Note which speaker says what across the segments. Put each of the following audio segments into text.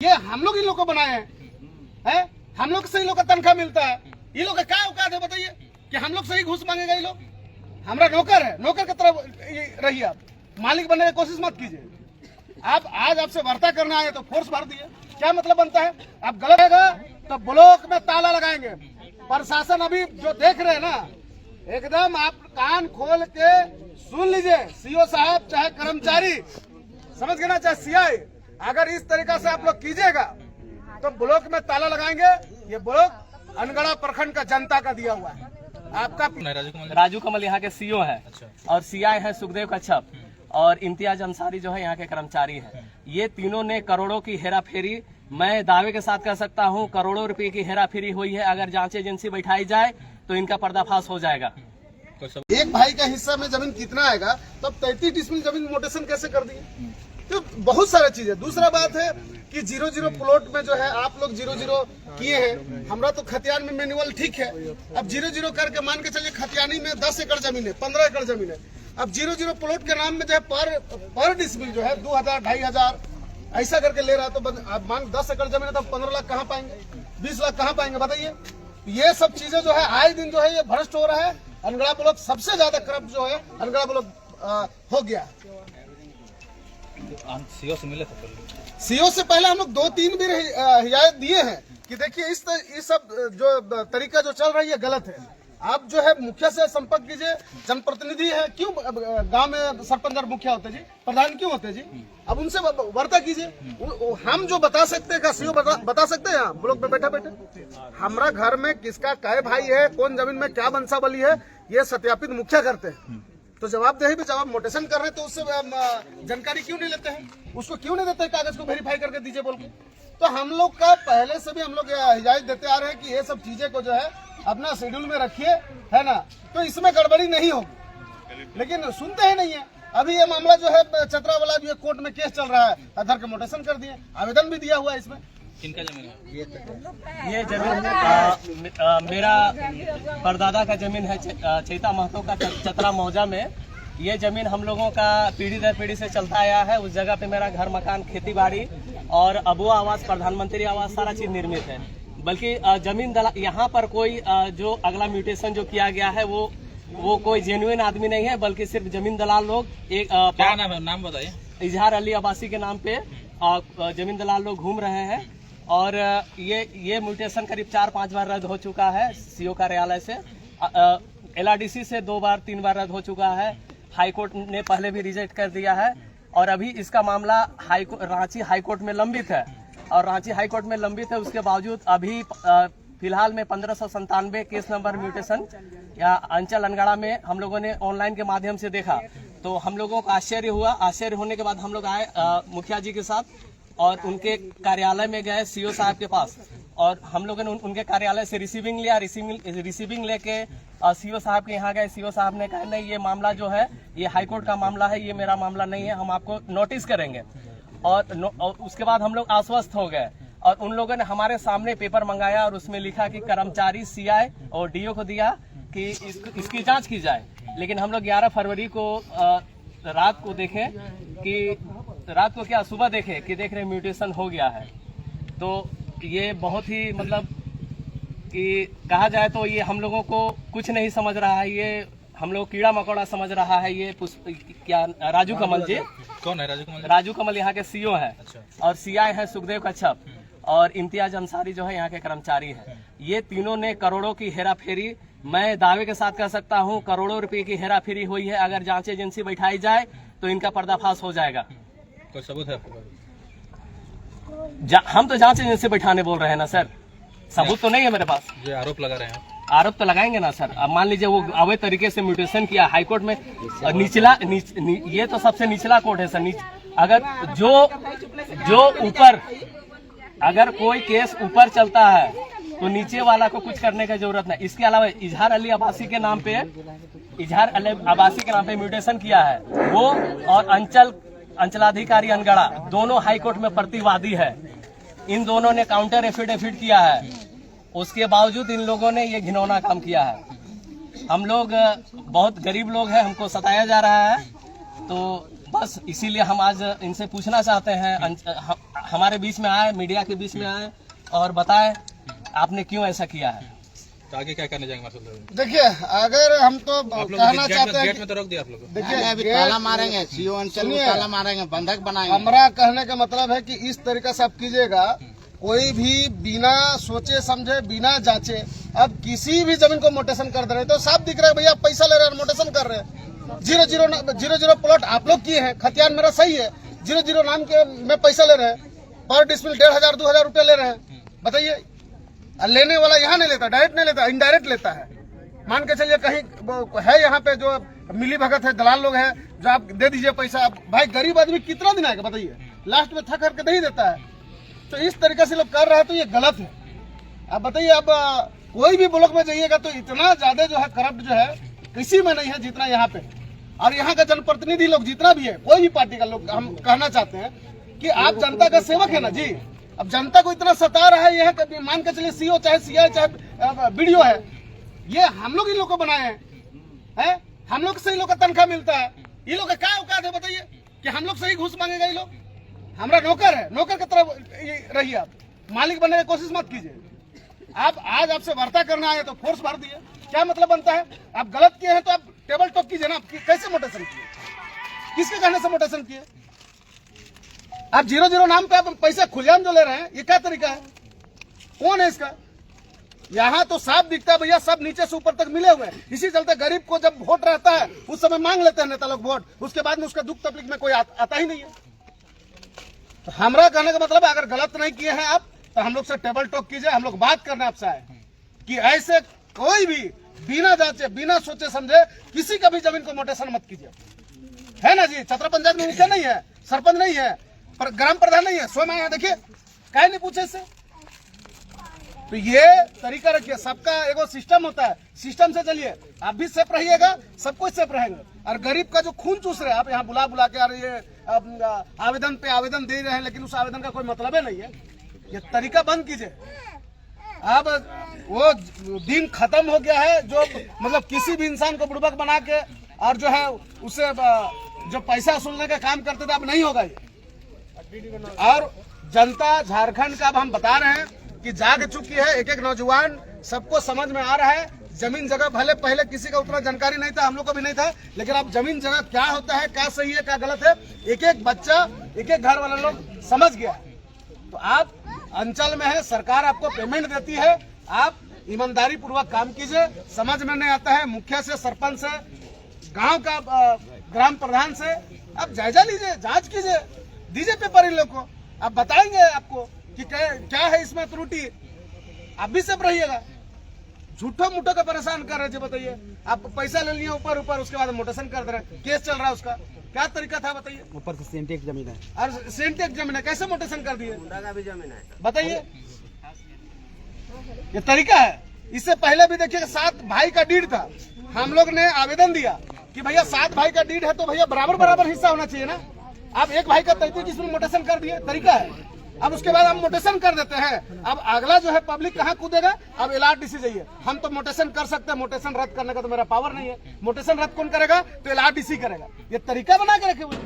Speaker 1: ये हम लोग इन लोग को बनाए हैं? हम लोग से इन लोग का तनख्वाह मिलता है। ये लोग का क्या औकात है बताइए कि हम लोग से ही घूस मांगेगा ये लोग? हमारा नौकर है, नौकर की तरह रहिए आप, मालिक बनने की कोशिश मत कीजिए। आप आज आपसे वार्ता करना आए तो फोर्स भर दिए, क्या मतलब बनता है? आप गलत है तो ब्लॉक में ताला लगाएंगे। प्रशासन अभी जो देख रहे हैं ना, एकदम आप कान खोल के सुन लीजिए। सीओ साहब चाहे कर्मचारी, समझ गए ना, चाहे सीआई, अगर इस तरीका से आप लोग कीजिएगा तो ब्लॉक में ताला लगाएंगे। ये ब्लॉक अनगढ़ा प्रखंड का जनता का दिया हुआ है। आपका
Speaker 2: राजू कमल यहाँ के सीओ है। अच्छा। और सीआई है सुखदेव कच्छप और इम्तियाज अंसारी जो है यहाँ के कर्मचारी है। ये तीनों ने करोड़ों की हेराफेरी, मैं दावे के साथ कह सकता हूँ करोड़ों रुपए की हेराफेरी हुई है। अगर जांच एजेंसी बैठाई जाए तो इनका पर्दाफाश हो जाएगा।
Speaker 1: एक भाई का हिस्सा में जमीन कितना आएगा, तब 33 डिसमिल जमीन मोटेशन कैसे कर दिए? तो बहुत सारा चीज है। दूसरा बात है कि 0-0 प्लॉट में जो है आप लोग 0-0 किए हैं। हमारा तो खतियान में मैनुअल ठीक है, अब 0-0 करके मान के चलिए खतियानी में 10 एकड़ जमीन है, 15 एकड़ जमीन है। अब 0-0 प्लॉट के नाम में जो है पर डिसमिल जो है 2000, 2500 ऐसा करके ले रहा है। तो आप मान 10 एकड़ जमीन है तो 15 लाख कहाँ पाएंगे, 20 लाख कहाँ पाएंगे बताइए? ये सब चीजें जो है आए दिन जो है ये भ्रष्ट हो रहा है। अनगढ़ा ब्लॉक सबसे ज्यादा करप्ट जो है अनगढ़ा ब्लॉक हो गया।
Speaker 3: सीओ से मिले थे?
Speaker 1: सीओ से पहले हम लोग 2-3 भी हिदायत दिए हैं कि देखिए इस सब जो तरीका जो चल रही है गलत है। आप जो है मुखिया से संपर्क कीजिए। जनप्रतिनिधि है, क्यों गांव में सरपंच और मुखिया होते जी, प्रधान क्यों होते जी? अब उनसे वार्ता कीजिए। हम जो बता सकते हैं, सीओ बता सकते हैं यहाँ ब्लॉक में बैठे बैठे? हमारा घर में किसका कै भाई है, कौन जमीन में क्या वंशावली है, ये सत्यापित मुखिया करते हैं। तो जवाबदेही भी, जब आप मोटेशन कर रहे हैं तो उससे जानकारी क्यों नहीं लेते हैं? उसको क्यों नहीं देते कागज को वेरीफाई करके दीजिए बोल के? तो हम लोग का पहले से भी हम लोग हिदायत देते आ रहे हैं कि ये सब चीजें को जो है अपना शेड्यूल में रखिए, है ना, तो इसमें गड़बड़ी नहीं होगी। लेकिन सुनते ही नहीं है। अभी ये मामला जो है चतरा वाला भी कोर्ट में केस चल रहा है, आधार के मोटेशन कर दिए, आवेदन भी दिया हुआ है इसमें।
Speaker 3: किनका जमीन है?
Speaker 2: ये जमीन मेरा परदादा का जमीन है, चैता महतो का चतरा मौजा में। ये जमीन हम लोगों का पीढ़ी दर पीढ़ी से चलता आया है। उस जगह पे मेरा घर मकान, खेती बाड़ी और अबुआ आवास, प्रधानमंत्री आवास, सारा चीज निर्मित है। बल्कि जमीन दलाल यहाँ पर कोई जो अगला म्यूटेशन जो किया गया है वो कोई जेन्युइन आदमी नहीं है, बल्कि सिर्फ जमीन दलाल लोग
Speaker 3: क्या नाम है? नाम बताइए।
Speaker 2: इजहार अली अब्बासी के नाम पे जमीन दलाल लोग घूम रहे हैं। और ये म्यूटेशन करीब 4-5 बार रद्द हो चुका है सीओ कार्यालय से। LRDC से 2 बार 3 बार रद्द हो चुका है। हाईकोर्ट ने पहले भी रिजेक्ट कर दिया है। और अभी इसका मामला रांची हाईकोर्ट में लंबित है। और रांची हाईकोर्ट में लंबित है, उसके बावजूद अभी फिलहाल में 1597 केस नंबर म्यूटेशन या अंचल अनगढ़ा में हम लोगों ने ऑनलाइन के माध्यम से देखा तो हम लोगों को आश्चर्य हुआ। आश्चर्य होने के बाद हम लोग आए मुखिया जी के साथ और उनके कार्यालय में गए सीओ साहब के पास, और हम लोगों ने उनके कार्यालय से रिसीविंग लिया। रिसीविंग लेके सीओ साहब के यहाँ गए। सीओ साहब ने कहा नहीं, ये मामला जो है ये हाईकोर्ट का मामला है, ये मेरा मामला नहीं है, हम आपको नोटिस करेंगे। और उसके बाद हम लोग आश्वस्त हो गए और उन लोगों ने हमारे सामने पेपर मंगाया और उसमें लिखा कि कर्मचारी सीआई और डीओ को दिया कि इसकी जांच की जाए। लेकिन हम लोग 11 फरवरी को रात को देखे कि क्या सुबह देखे कि देख रहे म्यूटेशन हो गया है। तो ये बहुत ही मतलब कि कहा जाए तो ये हम लोगों को कुछ नहीं समझ रहा है। ये हम लोग कीड़ा मकोड़ा समझ रहा है। ये क्या राजू कमल जी?
Speaker 3: कौन है राजू कमल?
Speaker 2: राजू कमल यहाँ के सीओ है। अच्छा। और सीआई है सुखदेव कच्छप और इम्तियाज अंसारी जो है यहाँ के कर्मचारी है। ये तीनों ने करोड़ों की हेराफेरी, मैं दावे के साथ कह सकता हूँ करोड़ों रुपए की हेराफेरी हुई है। अगर जांच एजेंसी बैठाई जाए तो इनका पर्दाफाश हो जाएगा।
Speaker 3: कोई सबूत है?
Speaker 2: हम तो जांच एजेंसी बैठाने बोल रहे हैं ना सर, सबूत तो नहीं है मेरे पास।
Speaker 3: जो आरोप लगा रहे हैं,
Speaker 2: आरोप तो लगाएंगे ना सर। अब मान लीजिए वो अवैध तरीके से म्यूटेशन किया हाईकोर्ट में, ये तो सबसे निचला कोर्ट है सर। अगर जो ऊपर, अगर कोई केस ऊपर चलता है तो नीचे वाला को कुछ करने की जरूरत नहीं। इसके अलावा इजहार अली अब्बासी के नाम पे म्यूटेशन किया है वो, और अंचलाधिकारी अनगढ़ा दोनों हाईकोर्ट में प्रतिवादी है। इन दोनों ने काउंटर एफिडेविट किया है, उसके बावजूद इन लोगों ने ये घिनौना काम किया है। हम लोग बहुत गरीब लोग हैं, हमको सताया जा रहा है। तो बस इसीलिए हम आज इनसे पूछना चाहते हैं, हमारे बीच में आए, मीडिया के बीच में आए और बताएं आपने क्यों ऐसा किया है।
Speaker 3: तो आगे क्या करने जाएंगे मार्शल साहब?
Speaker 1: देखिए, अगर हम तो
Speaker 3: आप लोग
Speaker 1: कहना चाहते हैं
Speaker 3: गेट में तो रोक दिया आप लोग को।
Speaker 1: देखिए,
Speaker 4: अभी ताला मारेंगे, सीओ अंचल में ताला मारेंगे, बंधक बनाएंगे।
Speaker 1: हमारा कहने का मतलब है कि इस तरीके से आप कीजिएगा, कोई भी बिना सोचे समझे, बिना जांचे अब किसी भी जमीन को मोटेशन कर दे रहे, तो साफ दिख रहा है भैया आप पैसा ले रहे हैं, मोटेशन कर रहे हैं। 0-0 प्लॉट आप लोग किए हैं, खतियान मेरा सही है, 0-0 नाम के में पैसा ले रहे हैं, पर डिस्मिल 1500-2000 रुपया ले रहे हैं। बताइए, लेने वाला यहाँ नहीं लेता, डायरेक्ट नहीं लेता, इनडायरेक्ट लेता है। मान के चलिए कहीं है यहाँ पे जो मिली भगत है, दलाल लोग है, जो आप दे दीजिए पैसा। आप भाई गरीब आदमी कितना दिन आएगा बताइए, लास्ट में थक करके नहीं देता है। तो इस तरीके से लोग कर रहे हैं, तो ये गलत है। अब बताइए, अब कोई भी ब्लॉक में जाइएगा तो इतना ज्यादा जो है करप्ट जो है किसी में नहीं है जितना यहाँ पे। और यहाँ का जनप्रतिनिधि लोग जितना भी है, कोई भी पार्टी का लोग, हम कहना चाहते हैं कि आप जनता का सेवक है ना जी। अब जनता को इतना सता रहा है, यह मान के चलिए सीओ चाहे सीआई चाहे बीडीओ है, ये हम लोग इन लोग को बनाए हैं, हम लोग से ही लोग का तनख्वाह मिलता है। ये लोग का क्या औकात है बताइए कि हम लोग से ही घूस मांगेगा ये लोग। हमारा नौकर है, नौकर की तरह रहिए, आप मालिक बनने की कोशिश मत कीजिए। आप आज आपसे वार्ता करना आए तो फोर्स भर दिए, क्या मतलब बनता है? आप गलत किए हैं तो आप टेबल टॉक कीजिए ना। कैसे मोटेशन किए, किसके कहने से मोटेशन किए? आप 0-0 नाम पे आप पैसा खुलेआम जो ले रहे हैं, ये क्या तरीका है? कौन है इसका? यहाँ तो साफ दिखता है भैया, सब नीचे से ऊपर तक मिले हुए हैं। इसी चलते गरीब को जब वोट रहता है उस समय मांग लेते हैं नेता लोग वोट, उसके बाद में उसका दुख तकलीफ में कोई आता ही नहीं है। तो हमारा कहने का मतलब है, अगर गलत नहीं किए हैं आप तो हम लोग से टेबल टॉक कीजिए। हम लोग बात करने आपसे आए कि ऐसे कोई भी बिना जांचे, बिना सोचे समझे किसी का भी जमीन को मोटेशन मत कीजिए, है ना जी। छतरा पंचायत में मुखिया नहीं है, सरपंच नहीं है, पर ग्राम प्रधान नहीं है, स्वयं आए देखिए, काहे नहीं पूछे इससे। तो ये तरीका रखिए, सबका एगो सिस्टम होता है, सिस्टम से चलिए। आप भी सेफ रहिएगा, सब कुछ सेफ रहेंगे। और गरीब का जो खून चूस रहे हैं आप यहाँ बुला बुला के, अरे ये आवेदन पे आवेदन दे रहे हैं, लेकिन उस आवेदन का कोई मतलब ही नहीं है। ये तरीका बंद कीजिए। अब वो दिन खत्म हो गया है जो मतलब किसी भी इंसान को बुड़बक बना के और जो है उसे जो पैसा वसूलने का काम करते थे, अब नहीं होगा ये। और जनता झारखंड का अब हम बता रहे हैं कि जाग चुकी है। एक एक नौजवान, सबको समझ में आ रहा है। जमीन जगह भले पहले किसी का उतना जानकारी नहीं था, हम लोग को भी नहीं था, लेकिन अब जमीन जगह क्या होता है, क्या सही है, क्या गलत है, एक एक बच्चा, एक एक घर वाले लोग समझ गया। तो आप अंचल में है, सरकार आपको पेमेंट देती है, आप ईमानदारी पूर्वक काम कीजिए। समझ में नहीं आता है, मुखिया से, सरपंच से, गांव का ग्राम प्रधान से आप जायजा लीजिए, जांच कीजिए, दीजिए पेपर इन लोग को। आप बताएंगे आपको कि क्या है इसमें त्रुटि। आप भी सब रहिएगा, झूठो मुठो का परेशान कर रहे थे। बताइए, आप पैसा ले लिए ऊपर ऊपर, उसके बाद मोटेशन कर दे रहे, केस चल रहा है, उसका क्या तरीका था बताइए।
Speaker 4: ऊपर से सेंटेक्स जमीन है,
Speaker 1: और सेंटेक्स जमीन है, कैसे मोटेशन कर दिए?
Speaker 4: का भी जमीन है,
Speaker 1: बताइए, ये तरीका है। इससे पहले भी देखिए 7 भाई का डीड था, हम लोग ने आवेदन दिया कि भैया 7 भाई का डीड है तो भैया बराबर बराबर हिस्सा होना चाहिए ना। आप एक भाई का 33 में मोटेशन कर दिए, तरीका है। अब उसके बाद हम मोटेशन कर देते हैं। अब अगला जो है पब्लिक कहाँ कूदेगा? अब LRDC जाइए। हम तो मोटेशन कर सकते हैं, मोटेशन रद्द करने का तो मेरा पावर नहीं है। मोटेशन रद्द कौन करेगा? तो LRDC करेगा। ये तरीका बना के रखे हुए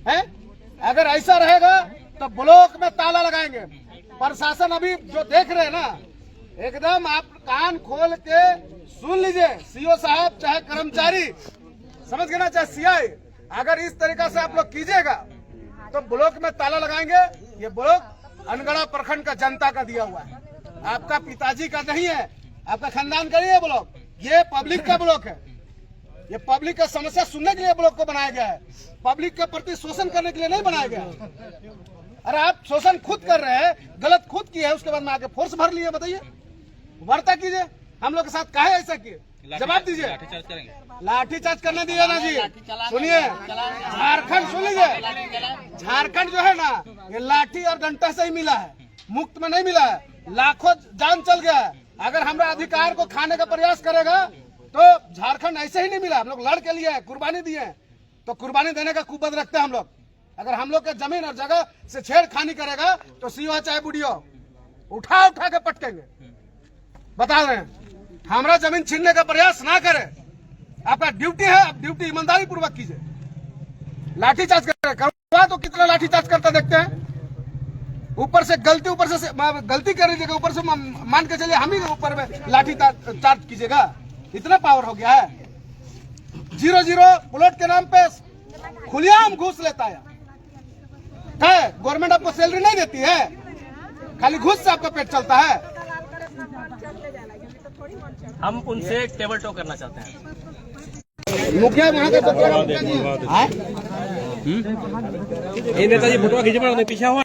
Speaker 1: हैं। अगर ऐसा रहेगा तो ब्लॉक में ताला लगाएंगे। प्रशासन अभी जो देख रहे हैं ना, एकदम आप कान खोल के सुन लीजिए। सीओ साहब चाहे कर्मचारी, समझ गए ना, चाहे सीआई, अगर इस तरीका से आप लोग कीजिएगा तो ब्लॉक में ताला लगाएंगे। ये ब्लॉक अनगढ़ा प्रखंड का जनता का दिया हुआ है, आपका पिताजी का नहीं है, आपका खानदान का नहीं है ब्लॉक, ये पब्लिक का ब्लॉक है। ये पब्लिक का समस्या सुनने के लिए ब्लॉक को बनाया गया है, पब्लिक के प्रति शोषण करने के लिए नहीं बनाया गया है। अरे आप शोषण खुद कर रहे हैं, गलत खुद किया है, उसके बाद में आके फोर्स भर लिए। बताइए, वार्ता कीजिए, हम लोग के साथ काहे ऐसा किए, जवाब दीजिए।
Speaker 3: लाठीचार्ज करेंगे,
Speaker 1: लाठीचार्ज करने दीजिए ना जी। सुनिए, झारखंड सुन लीजिए, झारखंड जो है ना, ये लाठी और डंडा से ही मिला है, मुफ्त में नहीं मिला है। लाखों जान चल गया है। अगर हमारा अधिकार को खाने का प्रयास करेगा तो झारखंड ऐसे ही नहीं मिला। हम लोग लड़ के लिए कुर्बानी दिए, तो कुर्बानी देने का कुबत रखते हैं हम लोग। अगर हम लोग के जमीन और जगह से छेड़खानी करेगा तो सीओ चाहे बुढ़ियो उठा उठा के पटकेंगे। बता रहे हैं, हमारा जमीन छीनने का प्रयास ना करे। आपका ड्यूटी है, आप ड्यूटी ईमानदारी पूर्वक कीजिए। लाठीचार्ज करवा तो कितना लाठीचार्ज करता देखते हैं। ऊपर से गलती कर लीजिएगा, ऊपर से मान के चलिए हम ही ऊपर में लाठी चार्ज कीजिएगा। इतना पावर हो गया है। 0-0 प्लॉट के नाम पे खुलेआम घूस लेता है। गवर्नमेंट आपको सैलरी नहीं देती है, खाली घूस से आपका पेट चलता है।
Speaker 2: हम उनसे टेबल टॉक करना चाहते हैं।
Speaker 1: मुखिया वहाँ के
Speaker 2: ये नेताजी फोटो खींचे पीछे हुआ